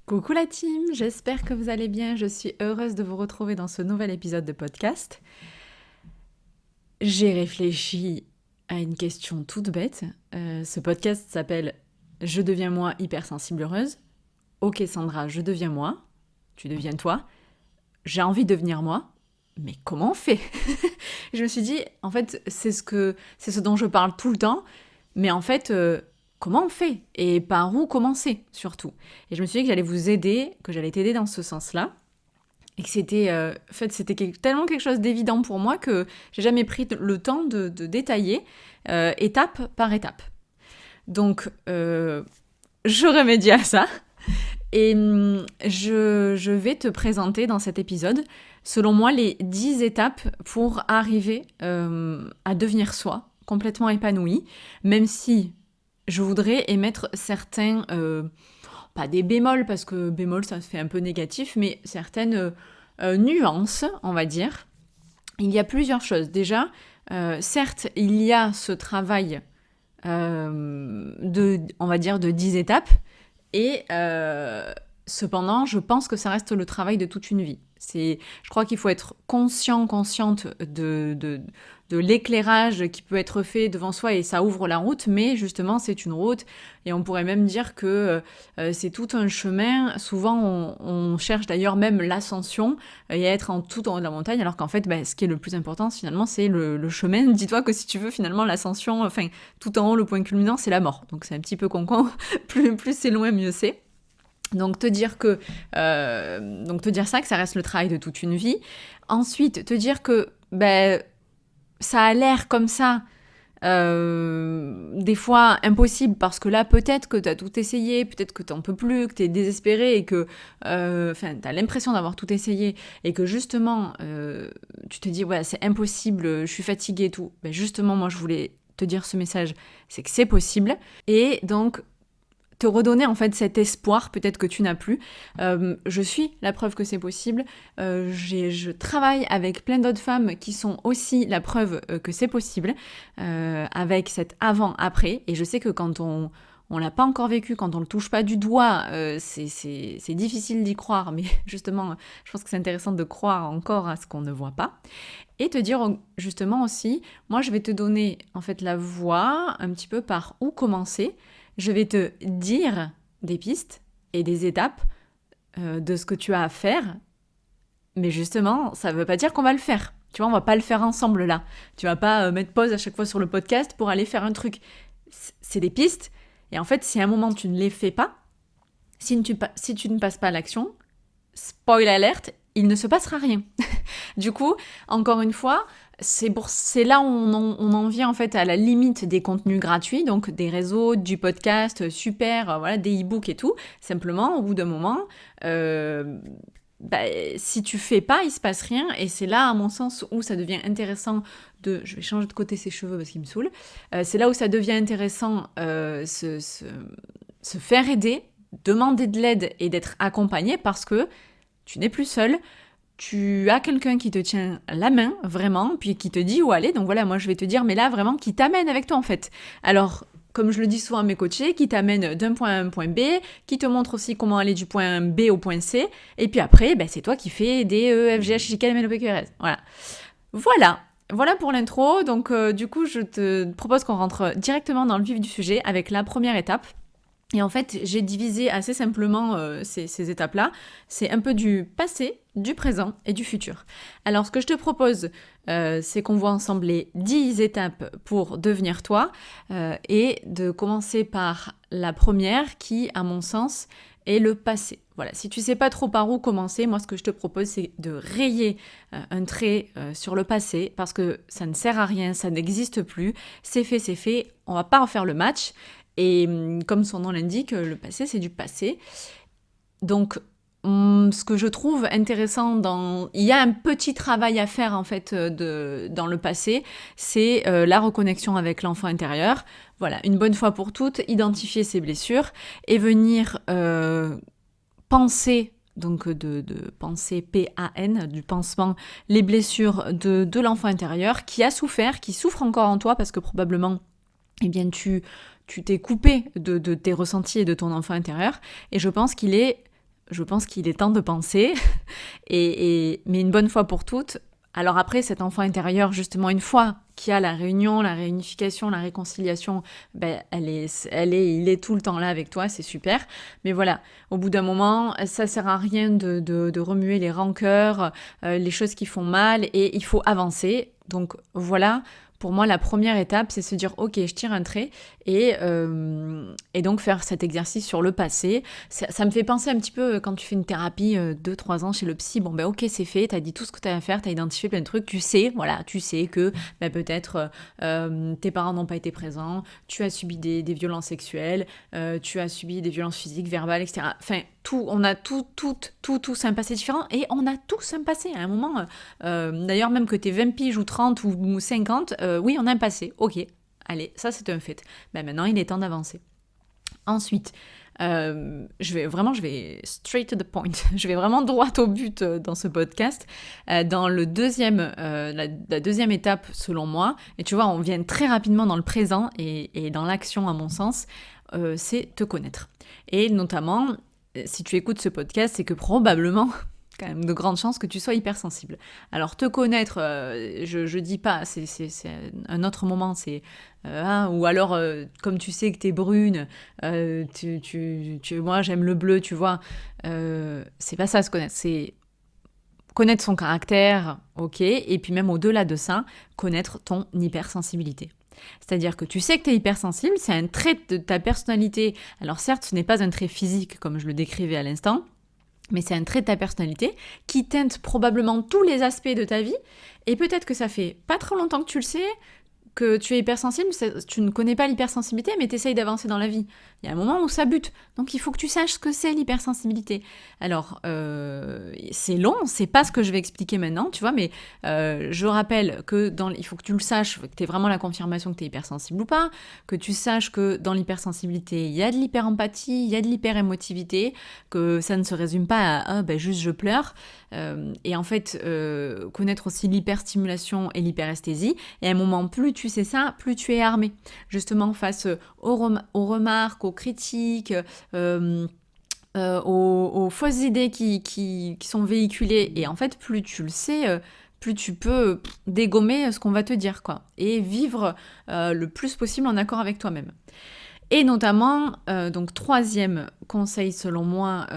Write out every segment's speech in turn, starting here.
Coucou la team, j'espère que vous allez bien. Je suis heureuse de vous retrouver dans ce nouvel épisode de podcast. J'ai réfléchi à une question toute bête. Ce podcast s'appelle « Je deviens moi hypersensible heureuse ». Ok Sandra, je deviens moi. Tu deviens toi. J'ai envie de devenir moi. Mais comment on fait? Je me suis dit, en fait, c'est ce dont je parle tout le temps. Mais en fait, comment on fait? Et par où commencer, surtout? Et je me suis dit que j'allais vous aider, que j'allais t'aider dans ce sens-là. Et que c'était, en fait, c'était tellement quelque chose d'évident pour moi que j'ai jamais pris le temps de détailler étape par étape. Donc, je remédie à ça. Et je vais te présenter dans cet épisode, selon moi, les 10 étapes pour arriver à devenir soi, complètement épanoui, même si je voudrais émettre certains, pas des bémols, parce que bémol ça fait un peu négatif, mais certaines nuances, on va dire. Il y a plusieurs choses. Déjà, certes, il y a ce travail on va dire, de 10 étapes, et cependant, je pense que ça reste le travail de toute une vie. Je crois qu'il faut être consciente de l'éclairage qui peut être fait devant soi et ça ouvre la route, mais justement, c'est une route et on pourrait même dire que c'est tout un chemin. Souvent, on cherche d'ailleurs même l'ascension et à être tout en haut de la montagne, alors qu'en fait, ce qui est le plus important, finalement, c'est le chemin. Dis-toi que si tu veux, finalement, l'ascension, enfin, tout en haut, le point culminant, c'est la mort. Donc, c'est un petit peu con-con. Plus c'est loin, mieux c'est. Donc te dire ça, que ça reste le travail de toute une vie. Ensuite, te dire que ça a l'air comme ça, des fois impossible, parce que là, peut-être que tu as tout essayé, peut-être que tu n'en peux plus, que tu es désespéré et que tu as l'impression d'avoir tout essayé et que justement, tu te dis, ouais, c'est impossible, je suis fatiguée et tout. Justement, moi, je voulais te dire ce message, c'est que c'est possible. Et donc, te redonner en fait cet espoir, peut-être que tu n'as plus. Je suis la preuve que c'est possible. Je travaille avec plein d'autres femmes qui sont aussi la preuve que c'est possible, avec cet avant-après. Et je sais que quand on l'a pas encore vécu, quand on le touche pas du doigt, c'est difficile d'y croire. Mais justement, je pense que c'est intéressant de croire encore à ce qu'on ne voit pas. Et te dire justement aussi, moi je vais te donner en fait la voie un petit peu par où commencer. Je vais te dire des pistes et des étapes de ce que tu as à faire. Mais justement, ça ne veut pas dire qu'on va le faire. Tu vois, on va pas le faire ensemble là. Tu vas pas mettre pause à chaque fois sur le podcast pour aller faire un truc. C'est des pistes. Et en fait, si à un moment tu ne les fais pas, si tu ne passes pas à l'action, spoil alert, il ne se passera rien. Du coup, encore une fois, c'est là où on en vient en fait à la limite des contenus gratuits, donc des réseaux, du podcast, super, voilà, des e-books et tout. Simplement, au bout d'un moment, si tu fais pas, il se passe rien. Et c'est là, à mon sens, où ça devient intéressant je vais changer de côté ses cheveux parce qu'il me saoule. C'est là où ça devient intéressant se faire aider, demander de l'aide et d'être accompagné parce que tu n'es plus seul. Tu as quelqu'un qui te tient la main, vraiment, puis qui te dit où aller. Donc voilà, moi je vais te dire, mais là vraiment, qui t'amène avec toi en fait. Alors, comme je le dis souvent à mes coachés, qui t'amène d'un point A à un point B, qui te montre aussi comment aller du point B au point C, et puis après, c'est toi qui fais des E, F, G, H, I, J, K, L, M, N, O, P, Q, R, S. Voilà pour l'intro. Donc du coup, je te propose qu'on rentre directement dans le vif du sujet avec la première étape. Et en fait, j'ai divisé assez simplement ces étapes-là. C'est un peu du passé, du présent et du futur. Alors, ce que je te propose, c'est qu'on voit ensemble les 10 étapes pour devenir toi et de commencer par la première qui, à mon sens, est le passé. Voilà, si tu sais pas trop par où commencer, moi, ce que je te propose, c'est de rayer un trait sur le passé parce que ça ne sert à rien, ça n'existe plus. C'est fait, on va pas refaire le match. Et comme son nom l'indique, le passé, c'est du passé. Donc, ce que je trouve intéressant il y a un petit travail à faire, en fait, dans le passé, c'est la reconnexion avec l'enfant intérieur. Voilà, une bonne fois pour toutes, identifier ses blessures et venir penser, donc de penser P-A-N, du pansement, les blessures de l'enfant intérieur qui a souffert, qui souffre encore en toi, parce que probablement, tu t'es coupé de tes ressentis et de ton enfant intérieur. Et je pense qu'il est je pense qu'il est temps de penser, mais une bonne fois pour toutes. Alors après, cet enfant intérieur, justement, une fois qu'il y a la réunion, la réunification, la réconciliation, il est tout le temps là avec toi, c'est super. Mais voilà, au bout d'un moment, ça sert à rien de remuer les rancœurs, les choses qui font mal, et il faut avancer. Donc voilà, pour moi, la première étape, c'est se dire, ok, je tire un trait, et donc faire cet exercice sur le passé. Ça me fait penser un petit peu quand tu fais une thérapie 2-3 ans chez le psy, ok, c'est fait, t'as dit tout ce que t'as à faire, t'as identifié plein de trucs, tu sais que peut-être tes parents n'ont pas été présents, tu as subi des violences sexuelles, tu as subi des violences physiques, verbales, etc. Enfin, on a tous un passé différent, et on a tous un passé à un moment. D'ailleurs, même que t'aies 20 piges ou 30 ou 50, oui, on a un passé, ok. Allez, ça c'est un fait. Maintenant, il est temps d'avancer. Ensuite, je vais straight to the point. Je vais vraiment droit au but dans ce podcast. Dans la deuxième étape, selon moi, et tu vois, on vient très rapidement dans le présent et dans l'action, à mon sens, c'est te connaître. Et notamment, si tu écoutes ce podcast, c'est que probablement, quand même de grandes chances que tu sois hypersensible. Alors te connaître, je dis pas, c'est un autre moment, c'est ou alors comme tu sais que t'es brune, moi j'aime le bleu, tu vois, c'est pas ça se connaître, c'est connaître son caractère, ok, et puis même au-delà de ça, connaître ton hypersensibilité. C'est-à-dire que tu sais que tu es hypersensible, c'est un trait de ta personnalité. Alors certes, ce n'est pas un trait physique comme je le décrivais à l'instant, mais c'est un trait de ta personnalité qui teinte probablement tous les aspects de ta vie. Et peut-être que ça fait pas trop longtemps que tu le sais, que tu es hypersensible, tu ne connais pas l'hypersensibilité, mais tu essayes d'avancer dans la vie. Il y a un moment où ça bute. Donc il faut que tu saches ce que c'est l'hypersensibilité. Alors, c'est long, c'est pas ce que je vais expliquer maintenant, tu vois, mais je rappelle que il faut que tu le saches, que tu aies vraiment la confirmation que tu es hypersensible ou pas, que tu saches que dans l'hypersensibilité, il y a de l'hyperempathie, il y a de l'hyperémotivité, que ça ne se résume pas à juste je pleure. Et en fait, connaître aussi l'hyperstimulation et l'hyperesthésie. Et à un moment, plus tu sais ça, plus tu es armé. Justement, face aux remarques, aux critiques, aux fausses idées qui sont véhiculées. Et en fait, plus tu le sais, plus tu peux dégommer ce qu'on va te dire, quoi. Et vivre le plus possible en accord avec toi-même. Et notamment, donc troisième conseil selon moi,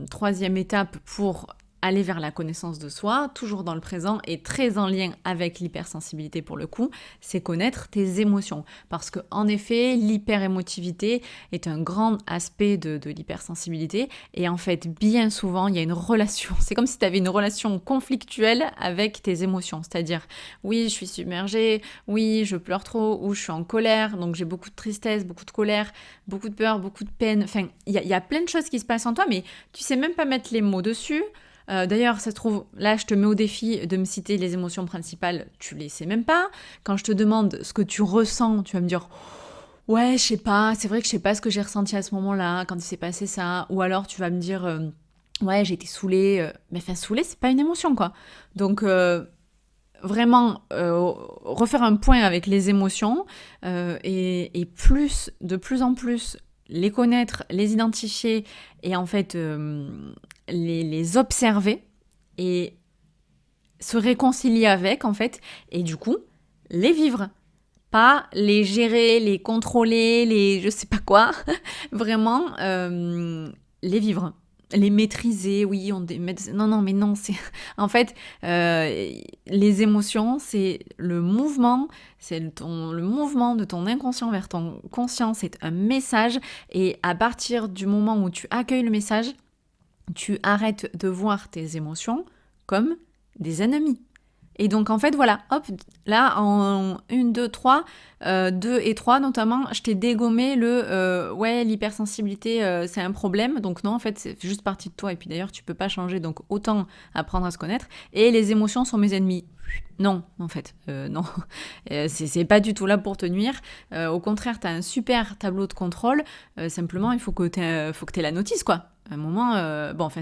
troisième étape pour aller vers la connaissance de soi, toujours dans le présent et très en lien avec l'hypersensibilité pour le coup, c'est connaître tes émotions. Parce que en effet, l'hyperémotivité est un grand aspect de l'hypersensibilité et en fait, bien souvent, il y a une relation. C'est comme si tu avais une relation conflictuelle avec tes émotions. C'est-à-dire, oui, je suis submergée, oui, je pleure trop, ou je suis en colère, donc j'ai beaucoup de tristesse, beaucoup de colère, beaucoup de peur, beaucoup de peine. Enfin, il y a plein de choses qui se passent en toi, mais tu sais même pas mettre les mots dessus. D'ailleurs, ça se trouve, là, je te mets au défi de me citer les émotions principales, tu les sais même pas. Quand je te demande ce que tu ressens, tu vas me dire « Ouais, je sais pas, c'est vrai que je sais pas ce que j'ai ressenti à ce moment-là, quand il s'est passé ça. » Ou alors, tu vas me dire « Ouais, j'ai été saoulée. » Mais enfin, saoulée, c'est pas une émotion, quoi. Donc, vraiment, refaire un point avec les émotions et de plus en plus, les connaître, les identifier et en fait les observer et se réconcilier avec en fait et du coup les vivre, pas les gérer, les contrôler, les je sais pas quoi, vraiment les vivre. Les maîtriser, oui, non, mais non, c'est... En fait, les émotions, c'est le mouvement de ton inconscient vers ton conscient, c'est un message, et à partir du moment où tu accueilles le message, tu arrêtes de voir tes émotions comme des ennemis. Et donc, en fait, voilà, hop, là, en 1, 2, 3, 2 et 3 notamment, je t'ai dégommé ouais, l'hypersensibilité, c'est un problème. Donc non, en fait, c'est juste partie de toi. Et puis d'ailleurs, tu peux pas changer, donc autant apprendre à se connaître. Et les émotions sont mes ennemis. Non, en fait, non. C'est pas du tout là pour te nuire. Au contraire, t'as un super tableau de contrôle. Simplement, il faut que t'aies la notice, quoi. un moment,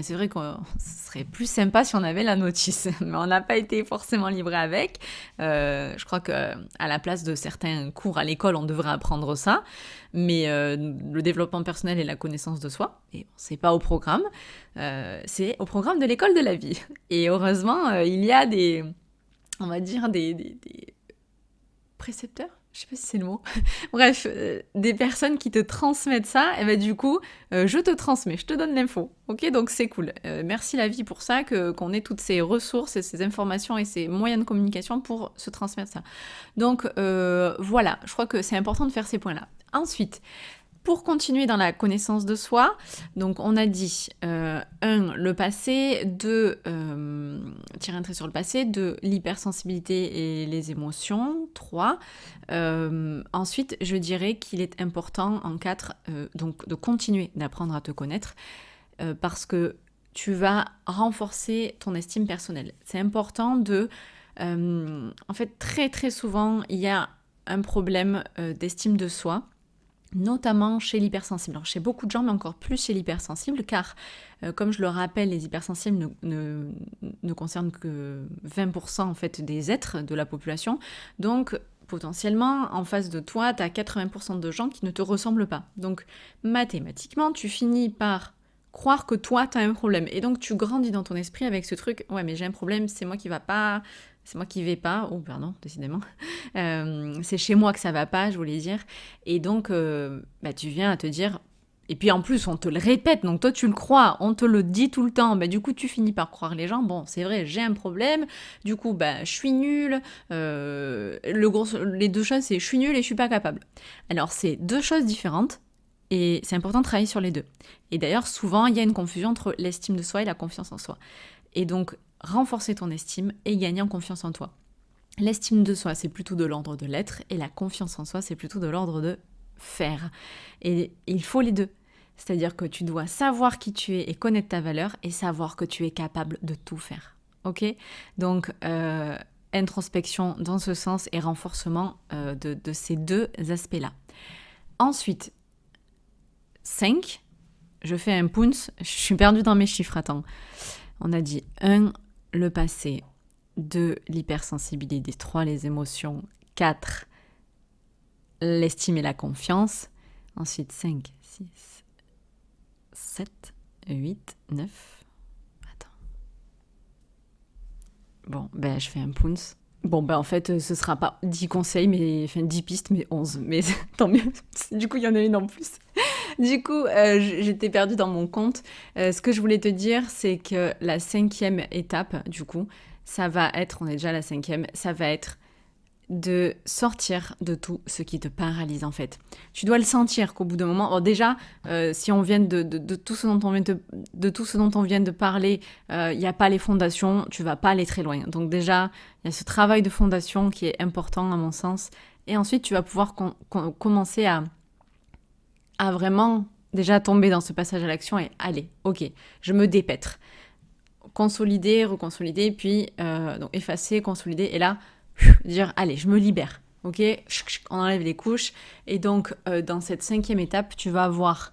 c'est vrai que ce serait plus sympa si on avait la notice, mais on n'a pas été forcément livré avec. Je crois qu'à la place de certains cours à l'école, on devrait apprendre ça, mais le développement personnel et la connaissance de soi, et c'est pas au programme, c'est au programme de l'école de la vie. Et heureusement, il y a on va dire des précepteurs, je sais pas si c'est le mot. Bref, des personnes qui te transmettent ça, et ben du coup, je te transmets, je te donne l'info. Ok, donc c'est cool. Merci la vie pour ça, qu'on ait toutes ces ressources et ces informations et ces moyens de communication pour se transmettre ça. Donc voilà, je crois que c'est important de faire ces points-là. Ensuite, pour continuer dans la connaissance de soi, donc on a dit 1, le passé, 2, tirer un trait sur le passé, 2, l'hypersensibilité et les émotions, 3, ensuite je dirais qu'il est important en 4 donc de continuer d'apprendre à te connaître parce que tu vas renforcer ton estime personnelle. C'est important en fait très très souvent il y a un problème d'estime de soi, notamment chez l'hypersensible. Alors chez beaucoup de gens, mais encore plus chez l'hypersensible, car comme je le rappelle, les hypersensibles ne concernent que 20% en fait des êtres de la population. Donc potentiellement, en face de toi, tu as 80% de gens qui ne te ressemblent pas. Donc mathématiquement, tu finis par croire que toi, tu as un problème. Et donc tu grandis dans ton esprit avec ce truc, ouais mais j'ai un problème, c'est moi qui va pas... C'est moi qui vais pas, oh pardon, décidément, c'est chez moi que ça va pas, je voulais dire. Et donc, tu viens à te dire, et puis en plus on te le répète, donc toi tu le crois, on te le dit tout le temps, du coup tu finis par croire les gens, bon c'est vrai, j'ai un problème, du coup je suis nulle, les deux choses c'est je suis nulle et je suis pas capable. Alors c'est deux choses différentes, et c'est important de travailler sur les deux. Et d'ailleurs souvent il y a une confusion entre l'estime de soi et la confiance en soi. Et donc renforcer ton estime et gagner en confiance en toi. L'estime de soi, c'est plutôt de l'ordre de l'être, et la confiance en soi, c'est plutôt de l'ordre de faire. Et il faut les deux. C'est-à-dire que tu dois savoir qui tu es et connaître ta valeur, et savoir que tu es capable de tout faire. Ok ? Donc, introspection dans ce sens et renforcement de ces deux aspects-là. Ensuite, 5, je fais un pounce, je suis perdue dans mes chiffres, attends. On a dit 1, le passé, 2, l'hypersensibilité, 3, les émotions, 4, l'estime et la confiance, ensuite 5, 6, 7, 8, 9, attends. Bon, je fais un pounce. Bon, en fait, ce sera pas 10 conseils, enfin 10 pistes, mais 11, mais tant mieux, du coup il y en a une en plus. Du coup, j'étais perdue dans mon compte. Ce que je voulais te dire, c'est que la 5e étape, du coup, ça va être, on est déjà à la 5e, ça va être de sortir de tout ce qui te paralyse en fait. Tu dois le sentir qu'au bout d'un moment, déjà, si on vient de tout ce dont on vient de parler, il n'y a pas les fondations, tu vas pas aller très loin. Donc déjà, il y a ce travail de fondation qui est important à mon sens. Et ensuite, tu vas pouvoir commencer à vraiment déjà tomber dans ce passage à l'action et allez, ok, je me dépêtre. Consolider, reconsolider, puis donc effacer, consolider, et là, dire allez, je me libère, ok, on enlève les couches, et donc dans cette 5e étape, tu vas avoir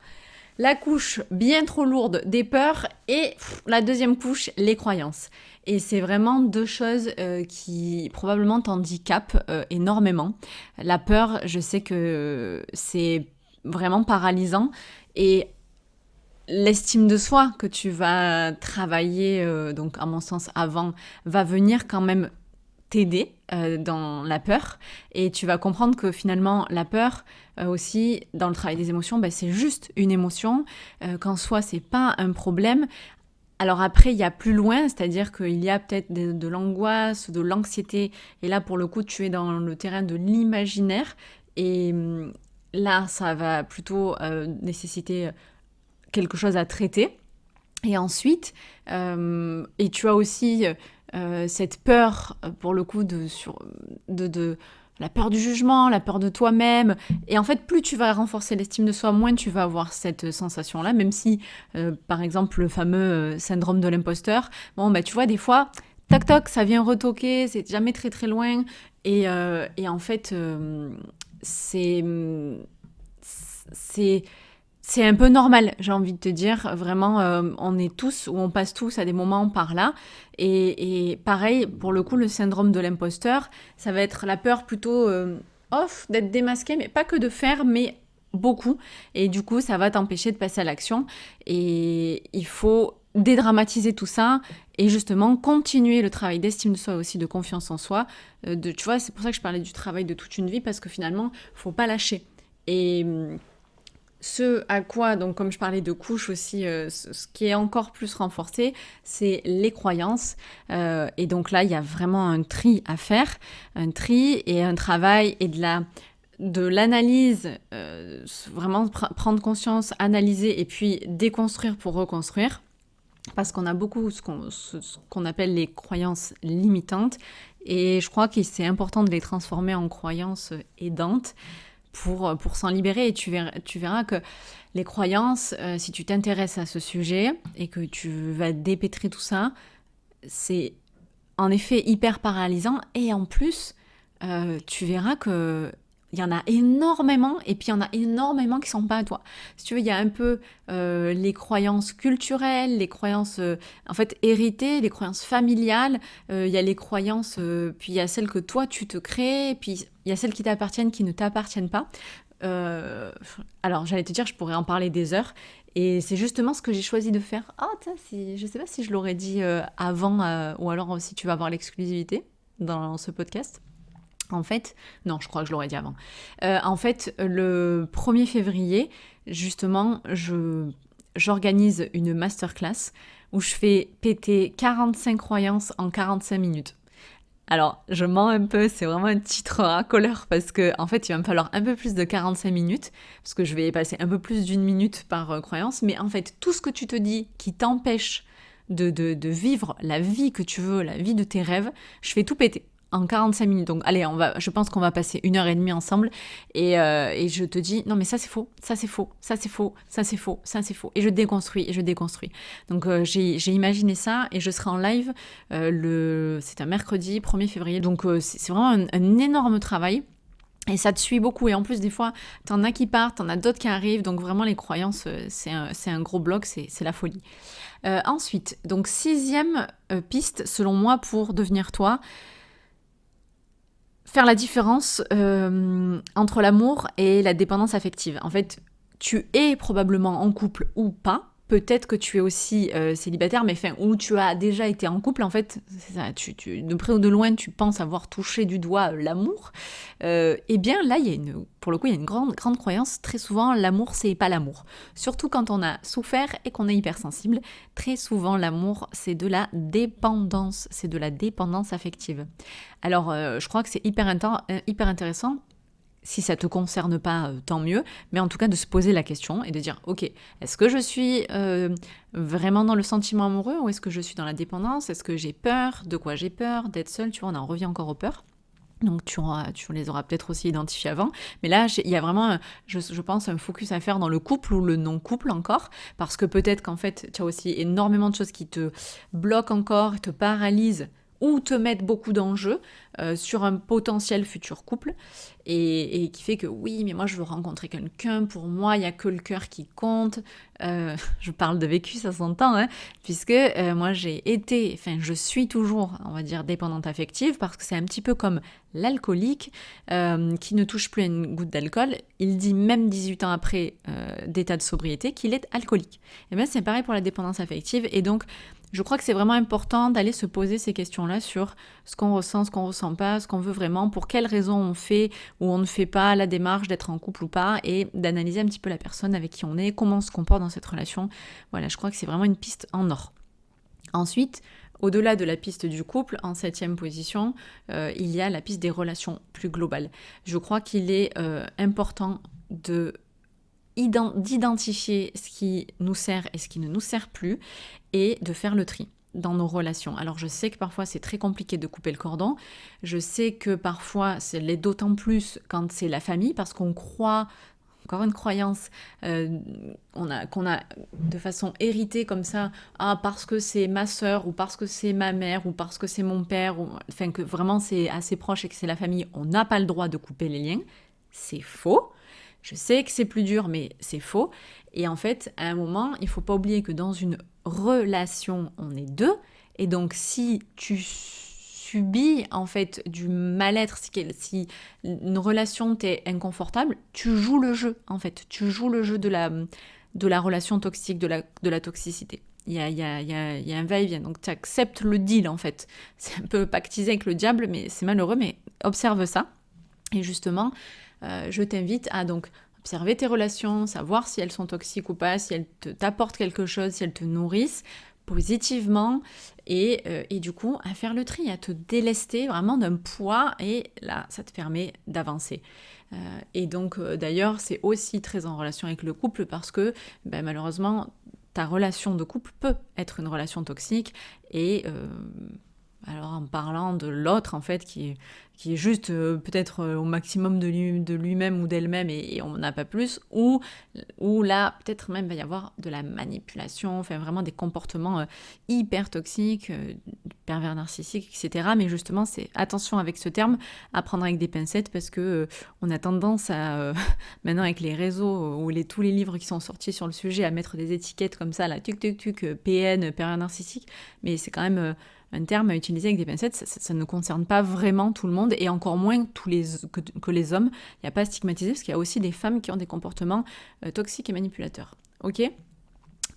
la couche bien trop lourde des peurs et la 2e couche, les croyances. Et c'est vraiment deux choses qui probablement t'handicapent énormément. La peur, je sais que c'est vraiment paralysant, et l'estime de soi que tu vas travailler, donc à mon sens avant, va venir quand même t'aider dans la peur, et tu vas comprendre que finalement la peur aussi dans le travail des émotions, c'est juste une émotion, qu'en soi c'est pas un problème. Alors après il y a plus loin, c'est-à-dire qu'il y a peut-être de l'angoisse, de l'anxiété, et là pour le coup tu es dans le terrain de l'imaginaire, et là ça va plutôt nécessiter quelque chose à traiter. Et ensuite, et tu as aussi cette peur, pour le coup, de la peur du jugement, la peur de toi-même. Et en fait, plus tu vas renforcer l'estime de soi, moins tu vas avoir cette sensation-là, même si, par exemple, le fameux syndrome de l'imposteur, tu vois, des fois, toc toc, ça vient retoquer, c'est jamais très très loin. Et en fait, c'est c'est un peu normal, j'ai envie de te dire. Vraiment, on est tous, ou on passe tous à des moments par là. Et pareil, pour le coup, le syndrome de l'imposteur, ça va être la peur plutôt off, d'être démasqué, mais pas que de faire, mais beaucoup. Et du coup, ça va t'empêcher de passer à l'action. Et il faut dédramatiser tout ça et justement continuer le travail d'estime de soi aussi, de confiance en soi. Tu vois, c'est pour ça que je parlais du travail de toute une vie, parce que finalement, faut pas lâcher. Et ce à quoi, donc comme je parlais de couches aussi, ce qui est encore plus renforcé, c'est les croyances. Et donc là, il y a vraiment un tri à faire, un tri et un travail et de l'analyse, vraiment prendre conscience, analyser et puis déconstruire pour reconstruire. Parce qu'on a beaucoup ce qu'on appelle les croyances limitantes. Et je crois que c'est important de les transformer en croyances aidantes pour s'en libérer. Et tu verras que les croyances, si tu t'intéresses à ce sujet et que tu vas dépêtrer tout ça, c'est en effet hyper paralysant. Et en plus, tu verras que il y en a énormément, et puis il y en a énormément qui sont pas à toi. Si tu veux, il y a un peu les croyances culturelles, les croyances en fait héritées, les croyances familiales, il y a les croyances, puis il y a celles que toi tu te crées, puis il y a celles qui t'appartiennent, qui ne t'appartiennent pas. Euh, alors j'allais te dire, je pourrais en parler des heures, et c'est justement ce que j'ai choisi de faire. Ah, tiens, je sais pas si je l'aurais dit avant, ou alors si tu vas avoir l'exclusivité dans ce podcast. En fait, non, je crois que je l'aurais dit avant. En fait, le 1er février, justement, j'organise une masterclass où je fais péter 45 croyances en 45 minutes. Alors, je mens un peu, c'est vraiment un titre racoleur parce que, en fait, il va me falloir un peu plus de 45 minutes parce que je vais passer un peu plus d'une minute par croyance. Mais en fait, tout ce que tu te dis qui t'empêche de vivre la vie que tu veux, la vie de tes rêves, je fais tout péter en 45 minutes. Donc, allez, je pense qu'on va passer 1 heure et demie ensemble et je te dis, non, mais ça c'est faux, ça c'est faux, ça c'est faux, ça c'est faux, ça c'est faux. Et je déconstruis, et je déconstruis. Donc, j'ai imaginé ça et je serai en live c'est un mercredi 1er février. Donc, c'est vraiment un énorme travail. Et ça te suit beaucoup. Et en plus, des fois, t'en as qui partent, t'en as d'autres qui arrivent. Donc vraiment, les croyances, c'est un gros bloc, c'est la folie. Ensuite, donc 6e piste, selon moi, pour devenir toi, faire la différence entre l'amour et la dépendance affective. En fait, tu es probablement en couple ou pas. Peut-être que tu es aussi célibataire, mais enfin, ou tu as déjà été en couple, en fait, c'est ça, de près ou de loin, tu penses avoir touché du doigt l'amour. Eh bien, là, pour le coup, il y a une grande croyance. Très souvent, l'amour, c'est pas l'amour. Surtout quand on a souffert et qu'on est hypersensible. Très souvent, l'amour, c'est de la dépendance. C'est de la dépendance affective. Alors, je crois que c'est hyper intéressant. Si ça ne te concerne pas, tant mieux, mais en tout cas de se poser la question et de dire, ok, est-ce que je suis vraiment dans le sentiment amoureux ou est-ce que je suis dans la dépendance? Est-ce que j'ai peur? De quoi j'ai peur? D'être seule? Tu vois, on en revient encore aux peurs. Donc tu les auras peut-être aussi identifiés avant. Mais là, il y a vraiment, je pense, un focus à faire dans le couple ou le non-couple encore. Parce que peut-être qu'en fait, tu as aussi énormément de choses qui te bloquent encore, te paralysent ou te mettent beaucoup d'enjeux sur un potentiel futur couple et qui fait que oui, mais moi je veux rencontrer quelqu'un, pour moi il n'y a que le cœur qui compte. Je parle de vécu, ça s'entend, hein, puisque moi je suis toujours, on va dire, dépendante affective parce que c'est un petit peu comme l'alcoolique qui ne touche plus à une goutte d'alcool. Il dit même 18 ans après d'état de sobriété qu'il est alcoolique. Et bien c'est pareil pour la dépendance affective et donc je crois que c'est vraiment important d'aller se poser ces questions-là sur ce qu'on ressent, ce qu'on ressent pas, ce qu'on veut vraiment, pour quelles raisons on fait ou on ne fait pas la démarche d'être en couple ou pas, et d'analyser un petit peu la personne avec qui on est, comment on se comporte dans cette relation. Voilà, je crois que c'est vraiment une piste en or. Ensuite, au-delà de la piste du couple, en 7e position, il y a la piste des relations plus globales. Je crois qu'il est important d'identifier ce qui nous sert et ce qui ne nous sert plus et de faire le tri dans nos relations. Alors je sais que parfois c'est très compliqué de couper le cordon, je sais que parfois c'est l'est d'autant plus quand c'est la famille parce qu'on croit, encore une croyance qu'on a de façon héritée comme ça, parce que c'est ma sœur ou parce que c'est ma mère ou parce que c'est mon père, enfin que vraiment c'est assez proche et que c'est la famille, on n'a pas le droit de couper les liens. C'est faux. Je sais que c'est plus dur, mais c'est faux. Et en fait, à un moment, il faut pas oublier que dans une relation, on est deux. Et donc, si tu subis en fait du mal-être, si une relation t'est inconfortable, tu joues le jeu en fait. Tu joues le jeu de la relation toxique, de la toxicité. Il y a un va-et-vient. Donc, tu acceptes le deal en fait. C'est un peu pactisé avec le diable, mais c'est malheureux, mais observe ça. Et justement, je t'invite à donc observer tes relations, savoir si elles sont toxiques ou pas, si elles t'apportent quelque chose, si elles te nourrissent positivement et du coup à faire le tri, à te délester vraiment d'un poids et là ça te permet d'avancer. Et donc d'ailleurs c'est aussi très en relation avec le couple parce que malheureusement ta relation de couple peut être une relation toxique et alors en parlant de l'autre en fait qui est juste peut-être au maximum de lui-même ou d'elle-même et on n'a pas plus, ou là peut-être même va y avoir de la manipulation, enfin vraiment des comportements hyper toxiques, pervers narcissiques, etc. Mais justement c'est attention avec ce terme, à prendre avec des pincettes parce que on a tendance à maintenant avec les réseaux ou tous les livres qui sont sortis sur le sujet à mettre des étiquettes comme ça, là, tuc tuc tuc, PN, pervers narcissique, mais c'est quand même un terme à utiliser avec des pincettes, ça ne concerne pas vraiment tout le monde et encore moins que les hommes. Il n'y a pas à stigmatiser parce qu'il y a aussi des femmes qui ont des comportements toxiques et manipulateurs. Ok ?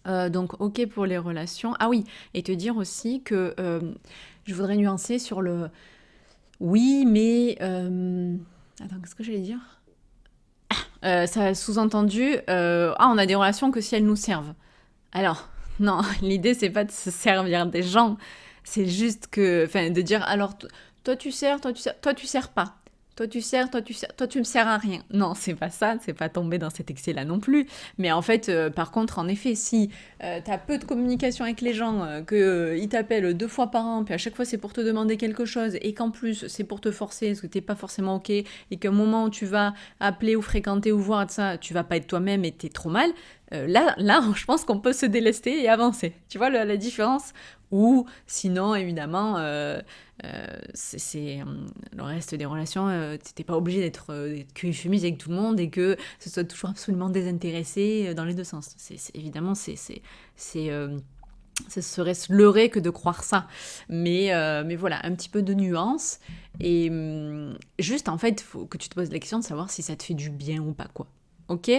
Donc ok pour les relations. Ah oui, et te dire aussi que je voudrais nuancer sur le... Oui, mais... Attends, qu'est-ce que j'allais dire ? Ça a sous-entendu... on a des relations que si elles nous servent. Alors, non, l'idée c'est pas de se servir des gens. C'est juste que, enfin, de dire, alors, toi tu sers, toi tu sers pas. Toi tu sers, toi tu me sers à rien. Non, c'est pas ça, c'est pas tomber dans cet excès-là non plus. Mais en fait, par contre, en effet, si t'as peu de communication avec les gens, qu'ils t'appellent 2 fois par an, puis à chaque fois c'est pour te demander quelque chose, et qu'en plus c'est pour te forcer, parce que t'es pas forcément ok, et qu'à un moment où tu vas appeler ou fréquenter ou voir ça, tu vas pas être toi-même et t'es trop mal, là, je pense qu'on peut se délester et avancer. Tu vois la différence ? Ou sinon, évidemment, c'est le reste des relations, t'es pas obligé d'être cul chemise avec tout le monde et que ce soit toujours absolument désintéressé dans les deux sens. Évidemment, ce serait se leurrer que de croire ça. Mais voilà, un petit peu de nuance. Et juste, en fait, il faut que tu te poses la question de savoir si ça te fait du bien ou pas, quoi. Ok ?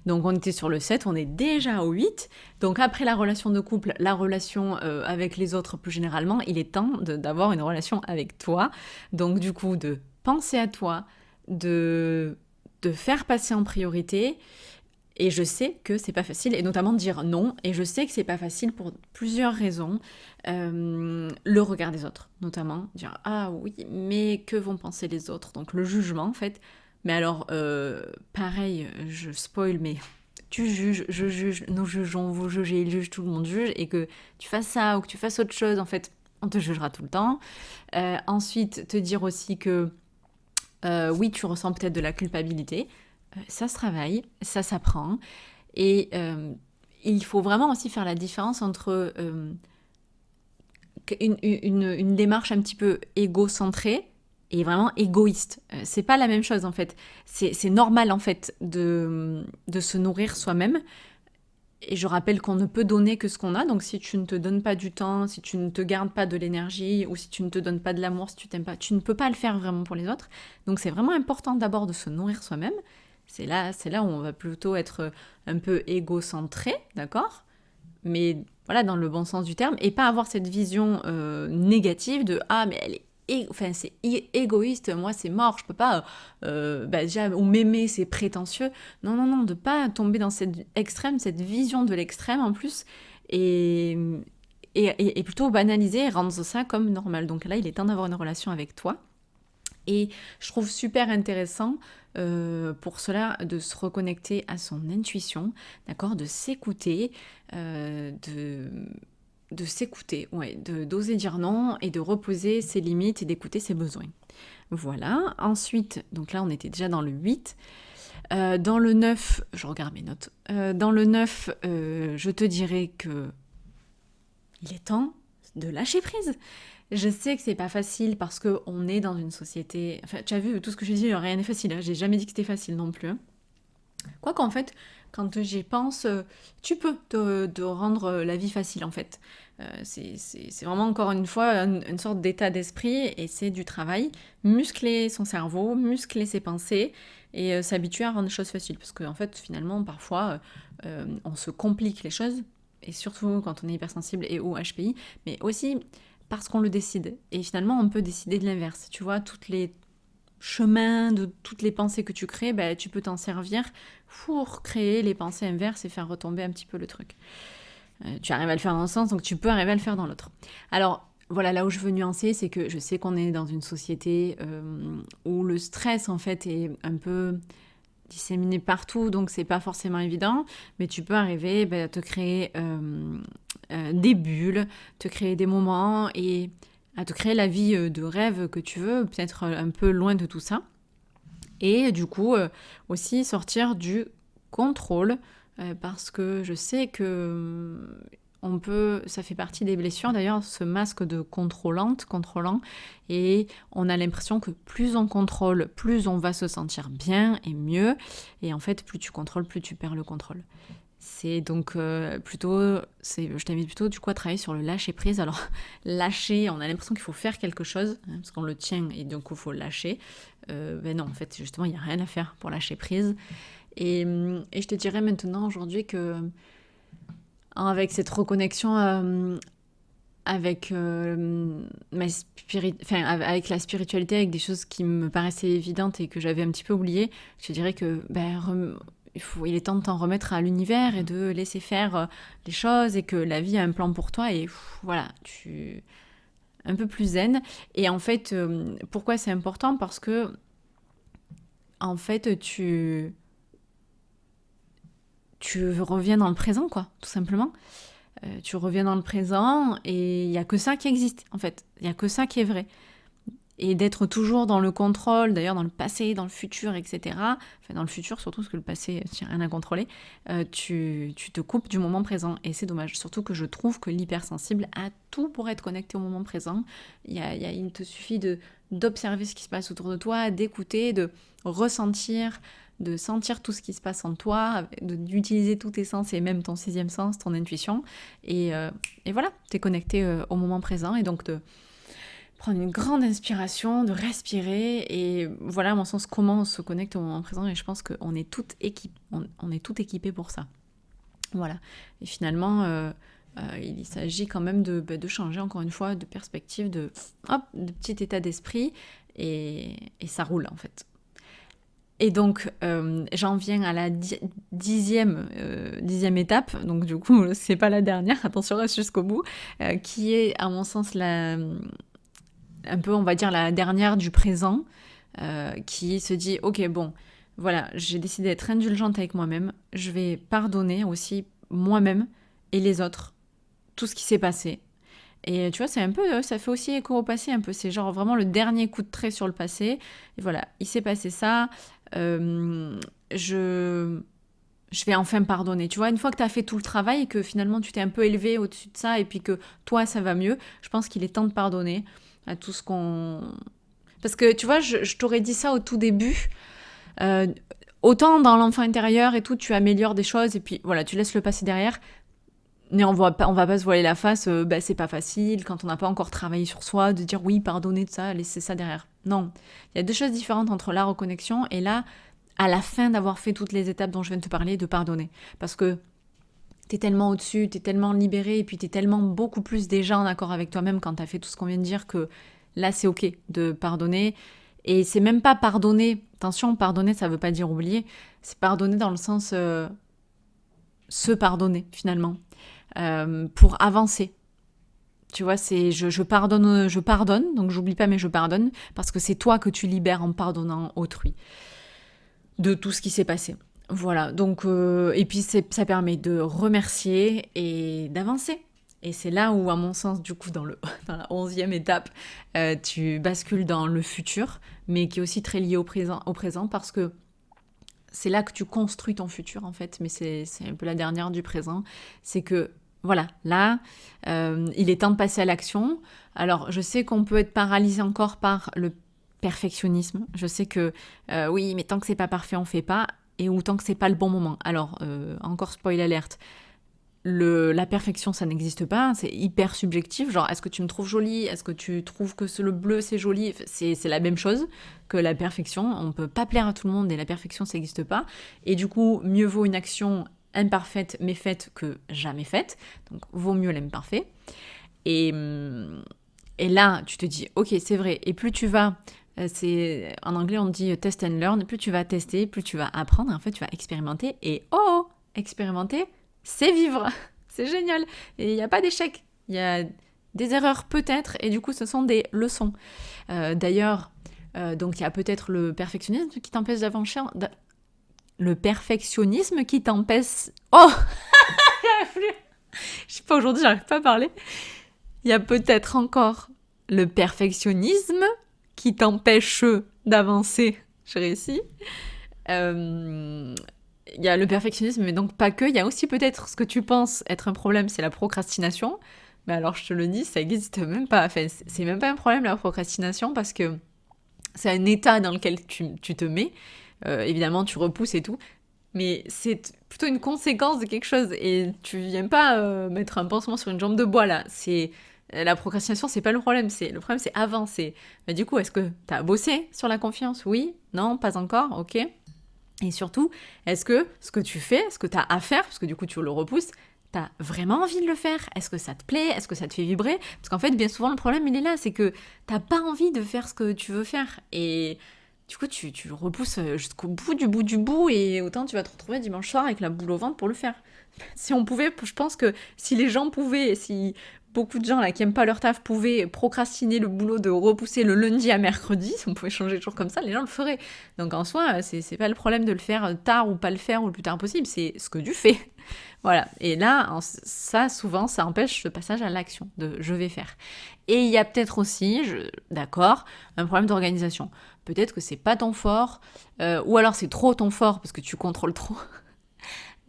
Donc on était sur le 7, on est déjà au 8. Donc après la relation de couple, la relation avec les autres plus généralement, il est temps d'avoir une relation avec toi. Donc du coup, de penser à toi, de faire passer en priorité. Et je sais que c'est pas facile, et notamment de dire non. Et je sais que c'est pas facile pour plusieurs raisons. Le regard des autres, notamment. Dire ah oui, mais que vont penser les autres ? Donc le jugement, en fait. Mais alors, pareil, je spoil, mais tu juges, je juge, nous jugeons, vous jugez, il juge, tout le monde juge, et que tu fasses ça ou que tu fasses autre chose, en fait, on te jugera tout le temps. Ensuite, te dire aussi que oui, tu ressens peut-être de la culpabilité. Ça se travaille, ça s'apprend. Et il faut vraiment aussi faire la différence entre une démarche un petit peu égocentrée et vraiment égoïste. C'est pas la même chose en fait. C'est normal en fait de se nourrir soi-même. Et je rappelle qu'on ne peut donner que ce qu'on a. Donc si tu ne te donnes pas du temps, si tu ne te gardes pas de l'énergie, ou si tu ne te donnes pas de l'amour, si tu t'aimes pas, tu ne peux pas le faire vraiment pour les autres. Donc c'est vraiment important d'abord de se nourrir soi-même. C'est là où on va plutôt être un peu égocentré, d'accord ? Mais voilà, dans le bon sens du terme, et pas avoir cette vision négative de « Ah, mais elle est c'est égoïste, moi c'est mort, je peux pas, déjà, ou m'aimer c'est prétentieux. » Non, de pas tomber dans cette extrême, cette vision de l'extrême en plus, et plutôt banaliser et rendre ça comme normal. Donc là, il est temps d'avoir une relation avec toi. Et je trouve super intéressant pour cela de se reconnecter à son intuition, d'accord, de s'écouter, de s'écouter, ouais, d'oser dire non et de reposer ses limites et d'écouter ses besoins. Voilà. Ensuite, donc là on était déjà dans le 8. Dans le 9, je regarde mes notes. Dans le 9, je te dirais que il est temps de lâcher prise. Je sais que c'est pas facile parce qu'on est dans une société... Enfin, tu as vu, tout ce que j'ai dit, rien n'est facile. Hein. J'ai jamais dit que c'était facile non plus. Hein. Quoique, en fait, quand j'y pense, tu peux te rendre la vie facile en fait. C'est vraiment encore une fois une sorte d'état d'esprit et c'est du travail. Muscler son cerveau, muscler ses pensées et s'habituer à rendre les choses faciles. Parce qu'en fait, finalement, parfois, on se complique les choses et surtout quand on est hypersensible et ou HPI, mais aussi parce qu'on le décide. Et finalement, on peut décider de l'inverse. Tu vois, toutes les chemins de toutes les pensées que tu crées, ben, tu peux t'en servir pour créer les pensées inverses et faire retomber un petit peu le truc. Tu arrives à le faire dans un sens, donc tu peux arriver à le faire dans l'autre. Alors, voilà, là où je veux nuancer, c'est que je sais qu'on est dans une société où le stress, en fait, est un peu disséminé partout, donc c'est pas forcément évident, mais tu peux arriver à te créer des bulles, te créer des moments et à te créer la vie de rêve que tu veux, peut-être un peu loin de tout ça. Et du coup, aussi sortir du contrôle, parce que je sais que ça fait partie des blessures d'ailleurs, ce masque de contrôlant, et on a l'impression que plus on contrôle, plus on va se sentir bien et mieux, et en fait, plus tu contrôles, plus tu perds le contrôle. C'est donc je t'invite plutôt du coup à travailler sur le lâcher prise. Alors lâcher, on a l'impression qu'il faut faire quelque chose parce qu'on le tient et donc il faut lâcher. Ben non, en fait justement il n'y a rien à faire pour lâcher prise. Et je te dirais maintenant aujourd'hui que avec cette reconnexion avec avec la spiritualité, avec des choses qui me paraissaient évidentes et que j'avais un petit peu oubliées, je te dirais que il est temps de t'en remettre à l'univers et de laisser faire les choses et que la vie a un plan pour toi et voilà, tu un peu plus zen. Et en fait, pourquoi c'est important? Parce que en fait, tu reviens dans le présent, quoi, tout simplement. Tu reviens dans le présent et il n'y a que ça qui existe, en fait. Il n'y a que ça qui est vrai. Et d'être toujours dans le contrôle, d'ailleurs dans le passé, dans le futur, etc. Enfin, dans le futur surtout, parce que le passé, tu n'as rien à contrôler. Tu te coupes du moment présent. Et c'est dommage. Surtout que je trouve que l'hypersensible a tout pour être connecté au moment présent. Il te suffit d'observer ce qui se passe autour de toi, d'écouter, de ressentir, de sentir tout ce qui se passe en toi, d'utiliser tous tes sens et même ton 6e sens, ton intuition. Et voilà, tu es connecté au moment présent. Et donc de prendre une grande inspiration, de respirer, et voilà à mon sens comment on se connecte au moment présent, et je pense qu'on est toutes équipées pour ça. Voilà. Et finalement, il s'agit quand même de changer encore une fois de perspective, de petit état d'esprit, et ça roule en fait. Et donc, j'en viens à la 10e étape, donc du coup, c'est pas la dernière, attention, reste jusqu'au bout, qui est à mon sens un peu, on va dire, la dernière du présent, qui se dit, ok, bon, voilà, j'ai décidé d'être indulgente avec moi-même, je vais pardonner aussi moi-même et les autres, tout ce qui s'est passé. Et tu vois, c'est un peu, ça fait aussi écho au passé, un peu, c'est genre vraiment le dernier coup de trait sur le passé, et voilà, il s'est passé ça, je vais enfin pardonner. Tu vois, une fois que tu as fait tout le travail et que finalement tu t'es un peu élevé au-dessus de ça et puis que toi, ça va mieux, je pense qu'il est temps de pardonner à tout ce qu'on... Parce que, tu vois, je t'aurais dit ça au tout début. Autant dans l'enfant intérieur et tout, tu améliores des choses et puis voilà, tu laisses le passé derrière. Mais on va pas se voiler la face, c'est pas facile, quand on n'a pas encore travaillé sur soi, de dire oui, pardonner de ça, laisser ça derrière. Non, il y a deux choses différentes entre la reconnexion et là, à la fin d'avoir fait toutes les étapes dont je viens de te parler, de pardonner. Parce que t'es tellement au-dessus, t'es tellement libéré, et puis t'es tellement beaucoup plus déjà en accord avec toi-même quand t'as fait tout ce qu'on vient de dire que là, c'est ok de pardonner. Et c'est même pas pardonner, attention, pardonner, ça veut pas dire oublier, c'est pardonner dans le sens se pardonner finalement. Pour avancer. Tu vois, c'est je pardonne, donc j'oublie pas mais je pardonne, parce que c'est toi que tu libères en pardonnant autrui de tout ce qui s'est passé. Voilà, donc, et puis ça permet de remercier et d'avancer. Et c'est là où, à mon sens, du coup, dans la 11e étape, tu bascules dans le futur, mais qui est aussi très lié au présent, parce que c'est là que tu construis ton futur, en fait, mais c'est un peu la dernière du présent. C'est que, voilà, là, il est temps de passer à l'action. Alors, je sais qu'on peut être paralysé encore par le perfectionnisme. Je sais que, oui, mais tant que c'est pas parfait, on fait pas. et ou tant que c'est pas le bon moment. Alors, encore spoil alerte, la perfection, ça n'existe pas, c'est hyper subjectif. Genre, est-ce que tu me trouves jolie? Est-ce que tu trouves que le bleu, c'est joli? C'est la même chose que la perfection. On peut pas plaire à tout le monde et la perfection, ça n'existe pas. Et du coup, mieux vaut une action imparfaite mais faite que jamais faite. Donc, vaut mieux l'imparfait. Et là, tu te dis, ok, c'est vrai. Et plus tu vas... en anglais, on dit test and learn. Plus tu vas tester, plus tu vas apprendre. Et en fait, tu vas expérimenter. Et expérimenter, c'est vivre. C'est génial. Et il n'y a pas d'échec. Il y a des erreurs peut-être. Et du coup, ce sont des leçons. D'ailleurs, donc il y a peut-être le perfectionnisme qui t'empêche d'avancer. Le perfectionnisme qui t'empêche... Oh je sais pas, aujourd'hui, j'arrive pas à parler. Il y a peut-être encore le perfectionnisme qui t'empêche d'avancer. Je réussis. Il y a le perfectionnisme, mais donc pas que. Il y a aussi peut-être ce que tu penses être un problème, c'est la procrastination. Mais alors, je te le dis, ça n'existe même pas. Enfin, c'est même pas un problème, la procrastination, parce que c'est un état dans lequel tu te mets. Évidemment, tu repousses et tout. Mais c'est plutôt une conséquence de quelque chose. Et tu viens pas mettre un pansement sur une jambe de bois, là. La procrastination, c'est pas le problème. Le problème, c'est avancer. Mais du coup, est-ce que tu as bossé sur la confiance? Oui? Non? Pas encore? Ok. Et surtout, est-ce que ce que tu fais, ce que tu as à faire, parce que du coup, tu le repousses, tu as vraiment envie de le faire? Est-ce que ça te plaît? Est-ce que ça te fait vibrer? Parce qu'en fait, bien souvent, le problème, il est là. C'est que t'as pas envie de faire ce que tu veux faire. Et... du coup, tu le repousses jusqu'au bout du bout et autant tu vas te retrouver dimanche soir avec la boule au ventre pour le faire. Si on pouvait, je pense que si les gens pouvaient, si beaucoup de gens là qui aiment pas leur taf pouvaient procrastiner le boulot de repousser le lundi à mercredi, si on pouvait changer de jour comme ça, les gens le feraient. Donc en soi, c'est pas le problème de le faire tard ou pas le faire ou le plus tard possible, c'est ce que tu fais. Voilà. Et là, ça, souvent, ça empêche le passage à l'action de je vais faire. Et il y a peut-être aussi, d'accord, un problème d'organisation. Peut-être que c'est pas ton fort, ou alors c'est trop ton fort parce que tu contrôles trop.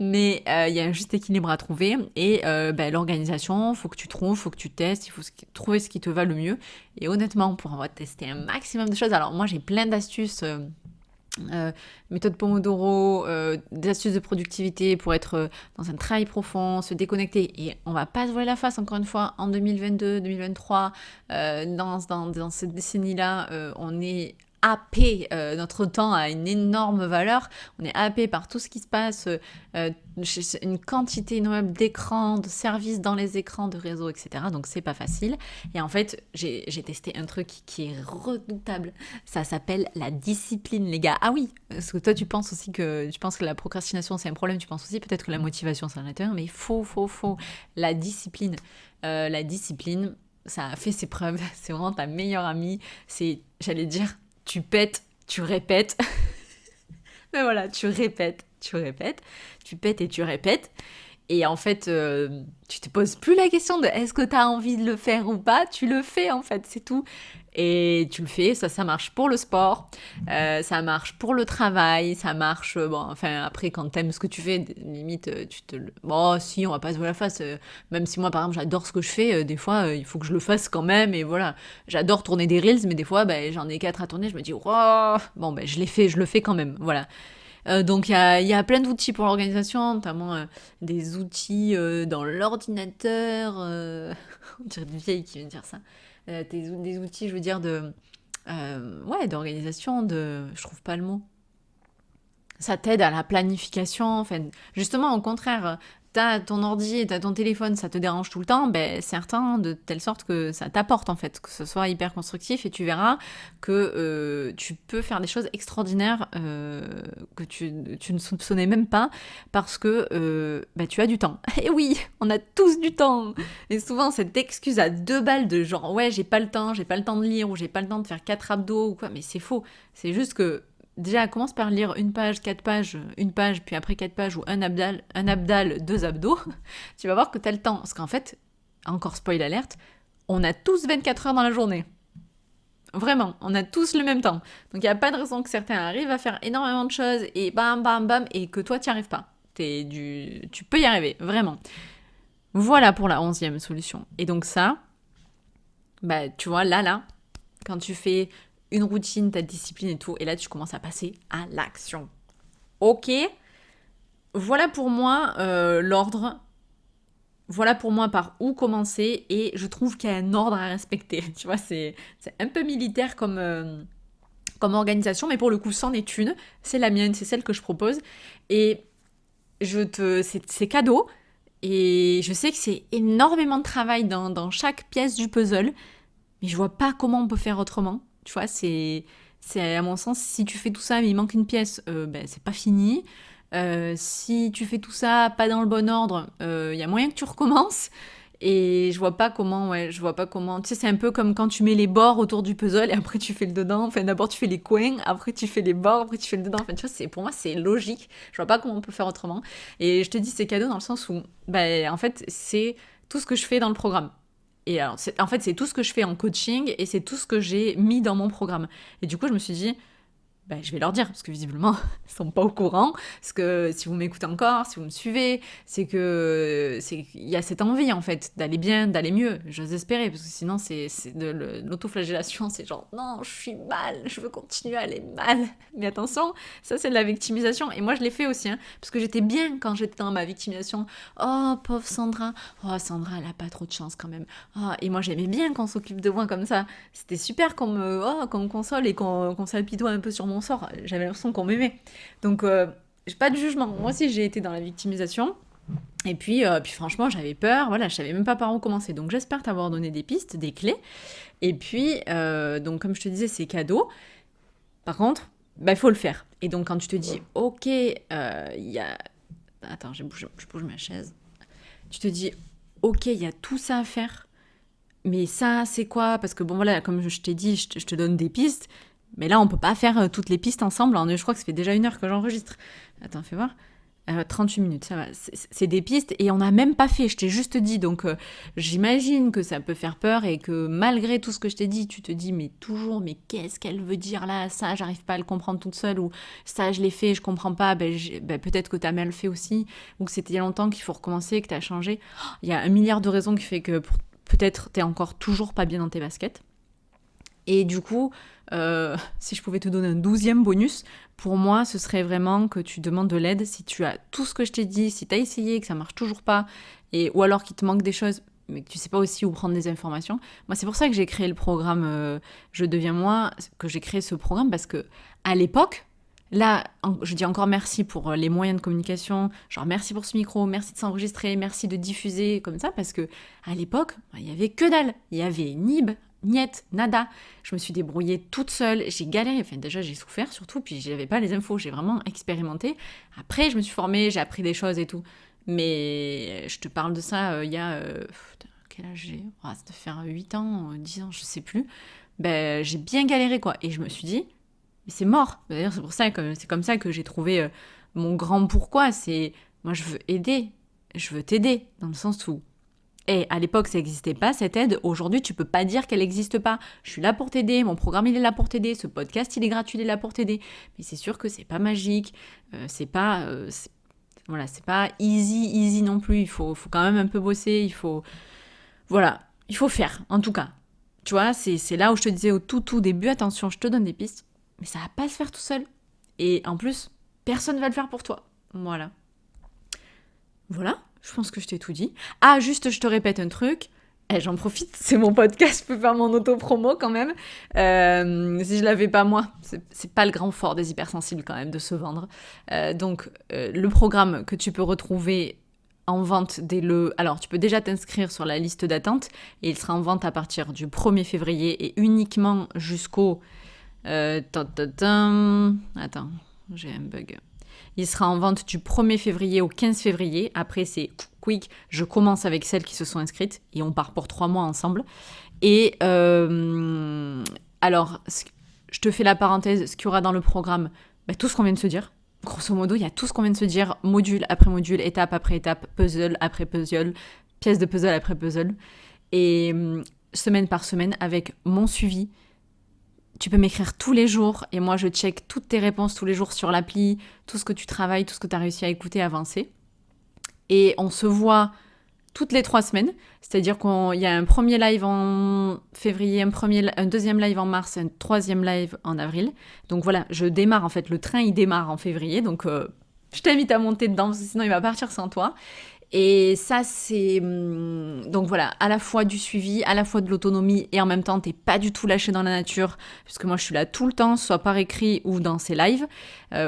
Mais il y a un juste équilibre à trouver. Et l'organisation, faut que tu trouves, faut que tu testes, il faut trouver ce qui te va le mieux. Et honnêtement, pour avoir testé un maximum de choses, alors moi j'ai plein d'astuces. Méthode Pomodoro, des astuces de productivité pour être dans un travail profond, se déconnecter. Et on va pas se voiler la face, encore une fois, en 2022, 2023, dans cette décennie-là, on est happé, notre temps a une énorme valeur, on est happé par tout ce qui se passe, une quantité énorme d'écrans, de services dans les écrans, de réseaux, etc. Donc c'est pas facile. Et en fait, j'ai testé un truc qui est redoutable. Ça s'appelle la discipline, les gars. Ah oui, parce que toi tu penses que la procrastination c'est un problème, tu penses aussi peut-être que la motivation c'est un intérêt, mais faux. La discipline, ça a fait ses preuves. C'est vraiment ta meilleure amie. C'est, j'allais dire, tu pètes, tu répètes. Mais voilà, tu répètes, tu pètes et tu répètes. Et en fait, tu te poses plus la question de est-ce que tu as envie de le faire ou pas, tu le fais en fait, c'est tout. Et tu le fais, ça marche pour le sport, ça marche pour le travail, ça marche, après quand t'aimes ce que tu fais, limite, bon si, on va pas se voir la face, même si moi par exemple j'adore ce que je fais, des fois il faut que je le fasse quand même, et voilà, j'adore tourner des reels, mais des fois j'en ai 4 à tourner, je me dis, oh, bon je le fais quand même, voilà. Donc il y a plein d'outils pour l'organisation, notamment des outils dans l'ordinateur. On dirait une vieille qui vient de dire ça. Des outils, je veux dire, d'organisation, je trouve pas le mot. Ça t'aide à la planification, enfin, justement au contraire, t'as ton ordi, t'as ton téléphone, ça te dérange tout le temps, certains de telle sorte que ça t'apporte en fait, que ce soit hyper constructif et tu verras que tu peux faire des choses extraordinaires que tu ne soupçonnais même pas parce que tu as du temps. Et oui, on a tous du temps. Et souvent cette excuse à 2 balles de genre ouais j'ai pas le temps de lire ou j'ai pas le temps de faire 4 abdos ou quoi, mais c'est faux. C'est juste que déjà, commence par lire une page, 4 pages, une page, puis après 4 pages ou un abdal, 2 abdos. Tu vas voir que tu as le temps. Parce qu'en fait, encore spoil alerte, on a tous 24 heures dans la journée. Vraiment, on a tous le même temps. Donc il n'y a pas de raison que certains arrivent à faire énormément de choses et bam, bam, bam, et que toi, tu n'y arrives pas. Tu peux y arriver, vraiment. Voilà pour la 11e solution. Et donc ça, tu vois, là, quand tu fais une routine, ta discipline et tout, et là tu commences à passer à l'action. ok, voilà pour moi l'ordre, voilà pour moi par où commencer, et je trouve qu'il y a un ordre à respecter. Tu vois, c'est un peu militaire comme organisation, mais pour le coup, c'en est une. C'est la mienne, c'est celle que je propose. Et c'est cadeau. Et je sais que c'est énormément de travail dans chaque pièce du puzzle, mais je vois pas comment on peut faire autrement. Tu vois, c'est à mon sens, si tu fais tout ça mais il manque une pièce, ben, c'est pas fini. Si tu fais tout ça pas dans le bon ordre, il y a moyen que tu recommences. Et je vois pas comment, ouais, je vois pas comment. Tu sais, c'est un peu comme quand tu mets les bords autour du puzzle et après tu fais le dedans. Enfin, d'abord tu fais les coins, après tu fais les bords, après tu fais le dedans. Enfin, tu vois, pour moi, c'est logique. Je vois pas comment on peut faire autrement. Et je te dis, c'est cadeau dans le sens où, bah, en fait, c'est tout ce que je fais dans le programme. Et alors, en fait, c'est tout ce que je fais en coaching et c'est tout ce que j'ai mis dans mon programme. Et du coup, je me suis dit, ben, je vais leur dire, parce que visiblement, ils sont pas au courant. Parce que si vous m'écoutez encore, si vous me suivez, il y a cette envie, en fait, d'aller bien, d'aller mieux. J'ose espérer, parce que sinon, c'est de l'autoflagellation. C'est genre, non, je suis mal, je veux continuer à aller mal. Mais attention, ça, c'est de la victimisation. Et moi, je l'ai fait aussi, hein, parce que j'étais bien quand j'étais dans ma victimisation. Oh, pauvre Sandra. Oh, Sandra, elle a pas trop de chance quand même. Oh, et moi, j'aimais bien qu'on s'occupe de moi comme ça. C'était super qu'on me console et qu'on s'apitoie un peu sur mon sort. J'avais l'impression qu'on m'aimait. Donc, j'ai pas de jugement. Moi aussi, j'ai été dans la victimisation. Et puis franchement, j'avais peur. Voilà, je savais même pas par où commencer. Donc, j'espère t'avoir donné des pistes, des clés. Et puis, donc, comme je te disais, c'est cadeau. Par contre, bah, il faut le faire. Et donc, quand tu te dis, ok, y a... Attends, je bouge ma chaise. Tu te dis, ok, il y a tout ça à faire. Mais ça, c'est quoi? Parce que bon, voilà, comme je t'ai dit, je te donne des pistes. Mais là, on peut pas faire toutes les pistes ensemble. Je crois que ça fait déjà 1 heure que j'enregistre. Attends, fais voir. 38 minutes, ça va. C'est des pistes et on n'a même pas fait. Je t'ai juste dit. Donc, j'imagine que ça peut faire peur et que malgré tout ce que je t'ai dit, tu te dis, mais toujours, mais qu'est-ce qu'elle veut dire là? Ça, j'arrive pas à le comprendre toute seule. Ou ça, je l'ai fait, je comprends pas. Peut-être que t'as mal fait aussi. Ou que c'était il y a longtemps qu'il faut recommencer, que t'as changé. Il y a 1 milliard de raisons qui fait que peut-être t'es encore toujours pas bien dans tes baskets. Et du coup, si je pouvais te donner un 12e bonus, pour moi, ce serait vraiment que tu demandes de l'aide si tu as tout ce que je t'ai dit, si tu as essayé, que ça marche toujours pas, ou alors qu'il te manque des choses, mais que tu sais pas aussi où prendre des informations. Moi, c'est pour ça que j'ai créé le programme Je deviens moi, que j'ai créé ce programme, parce que à l'époque, là, je dis encore merci pour les moyens de communication, genre merci pour ce micro, merci de s'enregistrer, merci de diffuser comme ça, parce que à l'époque, il y avait que dalle, il y avait Nib, Niet, nada. Je me suis débrouillée toute seule, j'ai galéré, enfin déjà j'ai souffert surtout, puis j'avais pas les infos, j'ai vraiment expérimenté. Après je me suis formée, j'ai appris des choses et tout. Mais je te parle de ça il y a... quel âge j'ai? Ça doit faire 8 ans, 10 ans, je sais plus. Ben j'ai bien galéré quoi. Et je me suis dit, mais c'est mort. D'ailleurs c'est pour ça que c'est comme ça que j'ai trouvé mon grand pourquoi. C'est, moi je veux aider, je veux t'aider, dans le sens où et à l'époque, ça n'existait pas, cette aide. Aujourd'hui, tu peux pas dire qu'elle n'existe pas. Je suis là pour t'aider, mon programme, il est là pour t'aider, ce podcast, il est gratuit, il est là pour t'aider. Mais c'est sûr que c'est pas magique, voilà, c'est pas easy non plus. Il faut quand même un peu bosser, voilà, il faut faire, en tout cas. Tu vois, c'est là où je te disais au tout début, attention, je te donne des pistes, mais ça va pas se faire tout seul. Et en plus, personne va le faire pour toi. Voilà. Voilà, je pense que je t'ai tout dit. Ah, juste, je te répète un truc. J'en profite, c'est mon podcast, je peux faire mon auto-promo quand même. Si je l'avais pas moi, c'est pas le grand fort des hypersensibles quand même de se vendre. Donc, le programme que tu peux retrouver en vente dès le... Alors, tu peux déjà t'inscrire sur la liste d'attente et il sera en vente à partir du 1er février et uniquement jusqu'au... Attends, j'ai un bug. Il sera en vente du 1er février au 15 février. Après, c'est quick. Je commence avec celles qui se sont inscrites et on part pour 3 mois ensemble. Et alors, je te fais la parenthèse, ce qu'il y aura dans le programme, tout ce qu'on vient de se dire. Grosso modo, il y a tout ce qu'on vient de se dire, module après module, étape après étape, puzzle après puzzle, pièce de puzzle après puzzle. Et semaine par semaine, avec mon suivi. Tu peux m'écrire tous les jours et moi je check toutes tes réponses tous les jours sur l'appli, tout ce que tu travailles, tout ce que tu as réussi à écouter, avancer. Et on se voit toutes les 3 semaines. C'est-à-dire qu'il y a un premier live en février, un deuxième live en mars, un troisième live en avril. Donc voilà, je démarre en fait, le train il démarre en février, donc je t'invite à monter dedans, parce que sinon il va partir sans toi. Et ça, c'est... Donc voilà, à la fois du suivi, à la fois de l'autonomie, et en même temps, t'es pas du tout lâché dans la nature, puisque moi, je suis là tout le temps, soit par écrit ou dans ces lives,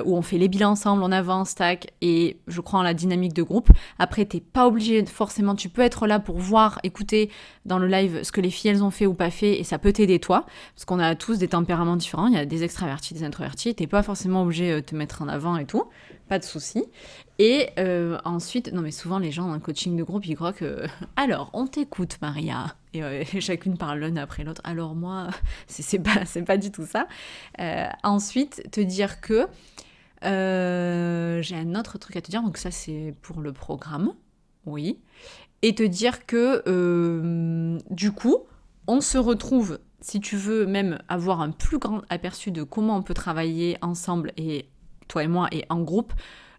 où on fait les bilans ensemble, on avance, tac, et je crois en la dynamique de groupe. Après, t'es pas obligé, forcément, tu peux être là pour voir, écouter dans le live ce que les filles, elles ont fait ou pas fait, et ça peut t'aider toi, parce qu'on a tous des tempéraments différents, il y a des extravertis, des introvertis, t'es pas forcément obligé de te mettre en avant et tout, pas de souci. Et ensuite, non mais souvent les gens dans le coaching de groupe, ils croient que alors on t'écoute Maria, et chacune parle l'une après l'autre. Alors moi, c'est pas du tout ça. Ensuite, te dire que j'ai un autre truc à te dire, donc ça c'est pour le programme, oui, et te dire que du coup, on se retrouve, si tu veux même avoir un plus grand aperçu de comment on peut travailler ensemble, et toi et moi, et en groupe,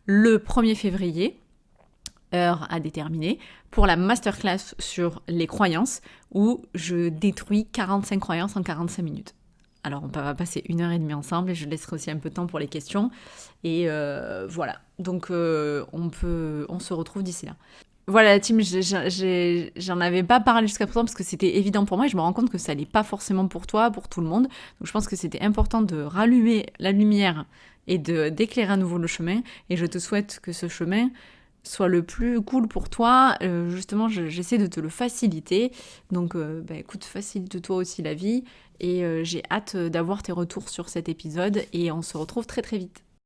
le 1er février, heure à déterminer, pour la masterclass sur les croyances, où je détruis 45 croyances en 45 minutes. Alors, on va passer 1h30 ensemble, et je laisserai aussi un peu de temps pour les questions. Et voilà. Donc, on se retrouve d'ici là. Voilà, la team, j'en avais pas parlé jusqu'à présent parce que c'était évident pour moi et je me rends compte que ça l'est pas forcément pour toi, pour tout le monde. Donc je pense que c'était important de rallumer la lumière et d'éclairer à nouveau le chemin. Et je te souhaite que ce chemin soit le plus cool pour toi. Justement, j'essaie de te le faciliter. Donc écoute, facilite-toi aussi la vie. Et j'ai hâte d'avoir tes retours sur cet épisode et on se retrouve très très vite.